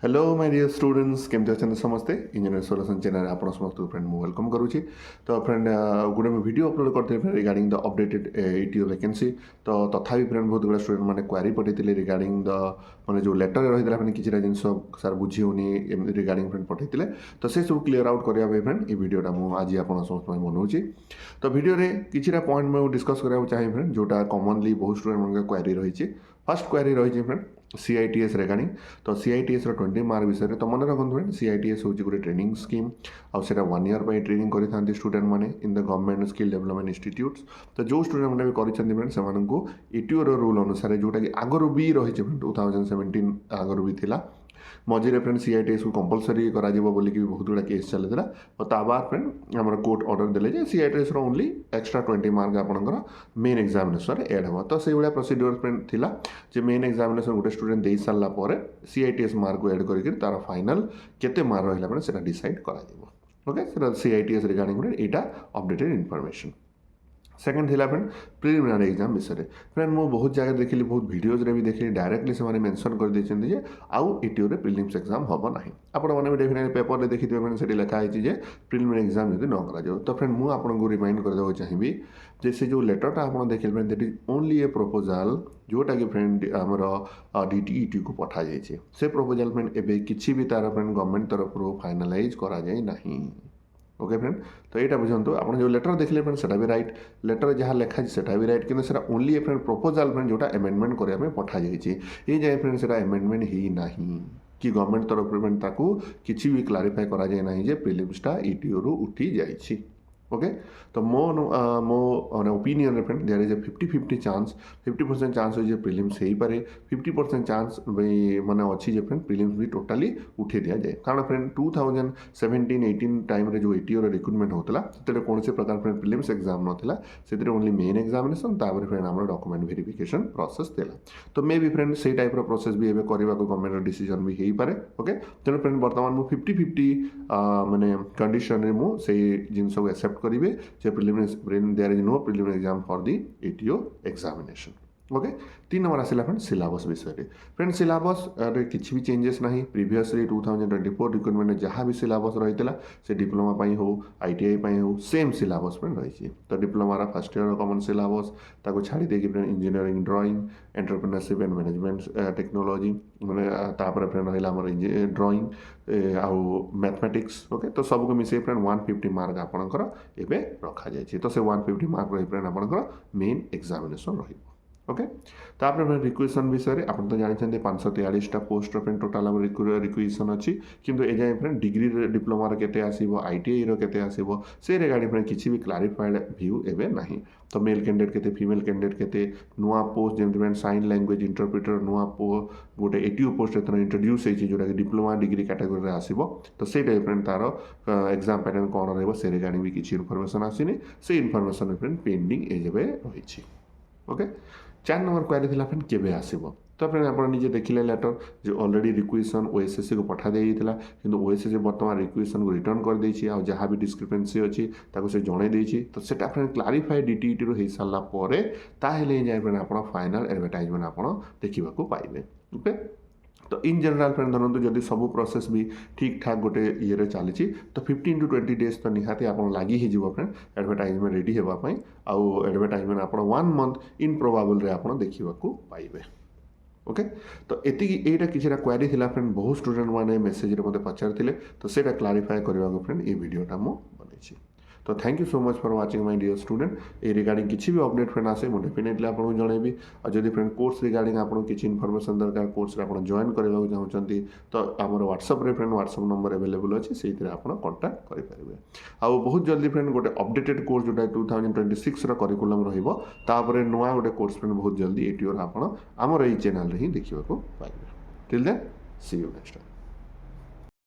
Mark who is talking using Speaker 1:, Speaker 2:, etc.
Speaker 1: Hello my dear students केमती अच्छा समस्ते इंजीनियर सोल्यूशन चैनल आप समस्त फ्रेंड मुझे वेलकम करुँची। तो फ्रेंड गोटे वीडियो अपलोड करते friend regarding the updated ATO vacancy. तो तथापि फ्रेंड बहुत गुड़ा स्टूडेंट मैंने क्वेरी पठाई रिगार्डिंग द मैंने जो लेटर रही है किसी जिन सार बुझी होनी रिगार्डिंग फ्रेंड पठाई तो से सब क्लीयर आउट करने फ्रेंड ये वीडियोटा मुझे आज आप समस्त बनाऊँगी। तो वीडियो किसी पॉइंट मुझे डिस्कस कराया चाहिए फ्रेंड जोटा कॉमनली बहुत स्टूडेंट मन क्वेरी रही। फर्स्ट क्वेरी रही फ्रेंड CITS रिगार्डिंग। तो CITS 20 मार्क विषय तो मन रखु फ्रेंड CITS हूँ गोटे ट्रेनिंग स्कीम आउटा 1 ईयर पर ट्रेनिंग करेंगे स्टूडेंट मैंने in the government skill development institutes. तो जो स्टूडेंट मैंने भी करेंगे फ्रेंड से ETO रूल अनुसार जोटा कि आगु भी रही 2017 आगु भी थिला मझे फ्रेंड CITS को कंपलसरी करा बहुत गुड़ा केस चलता और ता बाद फ्रेंड आम कोर्ट ऑर्डर देले CITS ओनली एक्स्ट्रा 20 मार्क आपंकर मेन एग्जामिनेशन एड हम। तो से भाया प्रोसीड्यूर फ्रेंड थिला जे मेन एग्जामिनेशन गोटे स्टूडेंट दे सारा पर CITS मार्क को एड कर तार फाइनल केते मार्क रहा से डिसाइड करा ओके CITS रिगार्डिंग यहाँ अपडेटेड इनफॉरमेशन। सेकेंड थिला फ्रेंड प्रिलिमिनारी एग्जाम विषय में फ्रेंड मुझे बहुत जगह देखिली बहुत वीडियोज भी देखिली डायरेक्टली से मेंशन कर देते जे आउ ETO रे प्रिलिम्स एग्जाम हम ना आपण मैंने डेफिनेटली पेपर में देखिए मैंने से लिखाई जे प्रिलिमिनारी एग्जाम जब न करा। तो फ्रेंड मुझे आपको रिमाइंड करदेव चाहिए जे से जो लेटरटा आप देखिए friend that is only A proposal जोटा कि फ्रेंड आमर DTET को पठा जाइए से प्रपोजाल फ्रेंड एवं किसी भी तार फ्रेंड गवर्नमेंट तरफ फाइनालाइज करा जाए नहीं। ओके फ्रेंड तो यहाँ बुझे आप जो लेटर देखले फ्रेंड से भी राइट लेटर जहाँ लिखाई से भी राइट कि ओनली फ्रेंड प्रपोजाल फ्रेंड जोटा एमेंडमेंट करने पठा जाइए ये जाए फ्रेंड से एमेंडमेंट ही ना कि गवर्नमेंट तरफ फ्रेंड ताकू किसी भी क्लारीफाई करा जाए ना जे प्रिलिम्सटा ETO रु उठी जाइए। ओके तो मो opinion friend there is a 50-50 chance 50% chance हो प्रिलिम्स हो पारे 50% चांस माने अच्छी फ्रेंड प्रिलिम्स भी टोटाली उठे दि जाए कारण फ्रेंड 2017-18 टाइम रे जो ETO रिक्रुटमेंट होता से कौन से प्रकार फ्रेंड प्रिलिम्स एग्जाम नाला से ओनली मेन एग्जामिनेशन तापर फ्रेंड आम डॉक्यूमेंट वेरिफिकेशन प्रोसेस देला। तो मे भी फ्रेंड से टाइप प्रोसेस भी एवं करने को गवर्नमेंट डिसीजन भी हो पारे। ओके तेणु फ्रेंड बर्तमान मुझे 50-50 माने कंडीशन से जिनस को एक्सेप्ट करेंगे जे preliminary there is no preliminary exam for the ETO examination. Okay 3 number आसला फ्रेंड सिलेबस विषय फ्रेंड सिलेबस किसी भी चेंजेस ना प्रीवियसली 2024 रिक्रुटमेंट जहाँ भी सिलेबस रही है से डिप्लोमा हो ITI हो सेम सिलेबस फ्रेंड रही। तो डिप्लोमार फर्स्ट ईयर कॉमन सिलेबस ताको छाड़ी देकी फ्रेंड engineering drawing entrepreneurship and management technology मैंने तापर फ्रेंड रहा ड्राइंग आउ मैथमेटिक्स। ओके तो सबको मिसे फ्रेंड 150 मार्क आपंकर एवं रखा जाए। तो से 150 मार्क रही फ्रेंड आपंकर मेन एग्जामिनेशन रही। ओके तापर फ्रेंड रिक्वेशन विषय आप तो जानते 543 पोस्ट फ्रेंड टोटाल रिक्वेशन अच्छी किंतु ए जाए फ्रेंड डिग्री डिप्लोमार केते आसीबो ITI रो केते आसीबो से रिगार्डिंग फ्रेंड किसी भी क्लारिफाइड व्यू एवं नहीं। तो मेल कैंडिडेट केते फीमेल कैंडिडेट केते नुआ पोस्ट जमी फ्रेंड साइन लैंग्वेज इंटरप्रिटर नुआ गोटे ETO पोस्ट एथर इंट्रोड्यूस होती जोटा कि डिप्लोमा डिग्री कैटेगोरी आसीबो। तो से फ्रेंड तार एग्जाम पैटर्न कौन रही से रिगार्डिंग भी किसी इनफॉरमेशन आसीनी से इनफॉरमेशन फ्रेंड पेंडिंग एजे रही। ओके 4 नंबर क्वेरी थी फ्रेंड केबे आसीबो। तो फ्रेंड आप निजे देखिले लेटर जो ऑलरेडी रिक्वेशन OSSC को पठा देइथिला किंतु OSSC वर्तमान रिक्वेशन को रिटर्न कर देछि आ जहाँ भी डिस्क्रिपेंसी अच्छी ताको से जणे देछि। तो सेटा फ्रेंड क्लारिफाई DTET रो हे साला परे ताहेले जाय फ्रेंड आपण फाइनल एडवर्टाइजमेंट आपण देखिबा को पाइबे। ओके तो इन जनरल फ्रेंड धरतु जदि सब प्रोसेस भी ठीक ठाक गोटे ये चली तो 15 to 20 डेज तो निहाती आप लगी ही फ्रेंड एडवर्टाइजमेंट रेडी होगापी आउ एडवर्टाइजमेंट आप 1 मंथ इन प्रोबाबल आप देखा पाइबे। ओके तो ये किसी क्वेरी थी फ्रेंड बहुत स्टूडेंट मैंने मेसेज मत पचार तो से क्लारिफाई करने फ्रेंड ये वीडियोटा मुझे। तो thank you so much for watching my dear student a regarding किसी भी अपडेट फ्रेंड आसे मुझे डेफिनेटली आपको जनइबी और जब फ्रेंड कोर्स रिगार्डिंग आपको किसी इनफॉरमेशन दरकार कोर्स आप जॉइन करने चाहते तो आम व्हाट्सएप रे फ्रेंड व्हाट्सएप नंबर अवेलेबल अच्छे से आप कांटेक्ट करेंगे। आउ बहुत जल्दी फ्रेंड गोटे अपडेटेड कोर्स जोटा 2026 करिकुलम रही नुआ गोटे कोर्स फ्रेंड बहुत जल्दी ETO आप आमर ये चैनल ही देखा पाइबे। Till then see you next time.